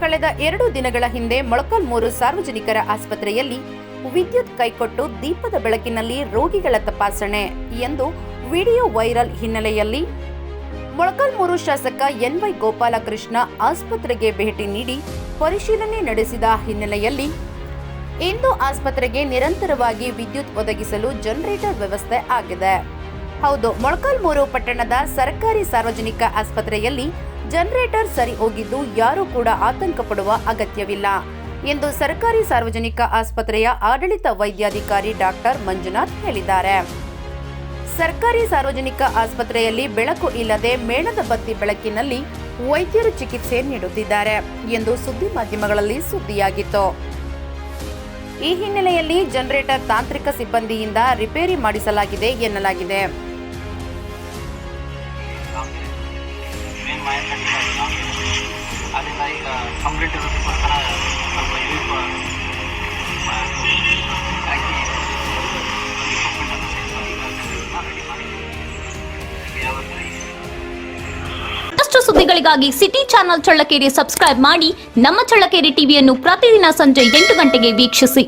ಕಳೆದ 2 ದಿನಗಳ ಹಿಂದೆ ಮೊಳಕಾಲ್ಮೂರು ಸಾರ್ವಜನಿಕರ ಆಸ್ಪತ್ರೆಯಲ್ಲಿ ವಿದ್ಯುತ್ ಕೈಕೊಟ್ಟು ದೀಪದ ಬೆಳಕಿನಲ್ಲಿ ರೋಗಿಗಳ ತಪಾಸಣೆ ಎಂದು ವಿಡಿಯೋ ವೈರಲ್ ಹಿನ್ನೆಲೆಯಲ್ಲಿ ಮೊಳಕಾಲ್ಮೂರು ಶಾಸಕ ಎನ್.ವೈ. ಗೋಪಾಲಕೃಷ್ಣ ಆಸ್ಪತ್ರೆಗೆ ಭೇಟಿ ನೀಡಿ ಪರಿಶೀಲನೆ ನಡೆಸಿದ ಹಿನ್ನೆಲೆಯಲ್ಲಿ ಇಂದು ಆಸ್ಪತ್ರೆಗೆ ನಿರಂತರವಾಗಿ ವಿದ್ಯುತ್ ಒದಗಿಸಲು ಜನರೇಟರ್ ವ್ಯವಸ್ಥೆ ಆಗಿದೆ. ಹೌದು, ಮೊಳಕಾಲ್ಮೂರು ಪಟ್ಟಣದ ಸರ್ಕಾರಿ ಸಾರ್ವಜನಿಕ ಆಸ್ಪತ್ರೆಯಲ್ಲಿ ಜನರೇಟರ್ ಸರಿ ಹೋಗಿದ್ದು ಯಾರೂ ಕೂಡ ಆತಂಕ ಪಡುವ ಅಗತ್ಯವಿಲ್ಲ ಎಂದು ಸರ್ಕಾರಿ ಸಾರ್ವಜನಿಕ ಆಸ್ಪತ್ರೆಯ ಆಡಳಿತ ವೈದ್ಯಾಧಿಕಾರಿ ಡಾಕ್ಟರ್ ಮಂಜುನಾಥ್ ಹೇಳಿದ್ದಾರೆ. ಸರ್ಕಾರಿ ಸಾರ್ವಜನಿಕ ಆಸ್ಪತ್ರೆಯಲ್ಲಿ ಬೆಳಕು ಇಲ್ಲದೆ ಮೇಣದ ಬತ್ತಿ ಬೆಳಕಿನಲ್ಲಿ ವೈದ್ಯರು ಚಿಕಿತ್ಸೆ ನೀಡುತ್ತಿದ್ದಾರೆ ಎಂದು ಸುದ್ದಿ ಮಾಧ್ಯಮಗಳಲ್ಲಿ ಸುದ್ದಿಯಾಗಿತ್ತು. ಈ ಹಿನ್ನೆಲೆಯಲ್ಲಿ ಜನರೇಟರ್ ತಾಂತ್ರಿಕ ಸಿಬ್ಬಂದಿಯಿಂದ ರಿಪೇರಿ ಮಾಡಿಸಲಾಗಿದೆ ಎನ್ನಲಾಗಿದೆ. ಮತ್ತಷ್ಟು ಸುದ್ದಿಗಳಿಗಾಗಿ ಸಿಟಿ ಚಾನೆಲ್ ಚಳ್ಳಕೆರೆ ಸಬ್ಸ್ಕ್ರೈಬ್ ಮಾಡಿ. ನಮ್ಮ ಚಳ್ಳಕೆರೆ ಟಿವಿಯನ್ನು ಪ್ರತಿದಿನ ಸಂಜೆ 8 ಗಂಟೆಗೆ ವೀಕ್ಷಿಸಿ.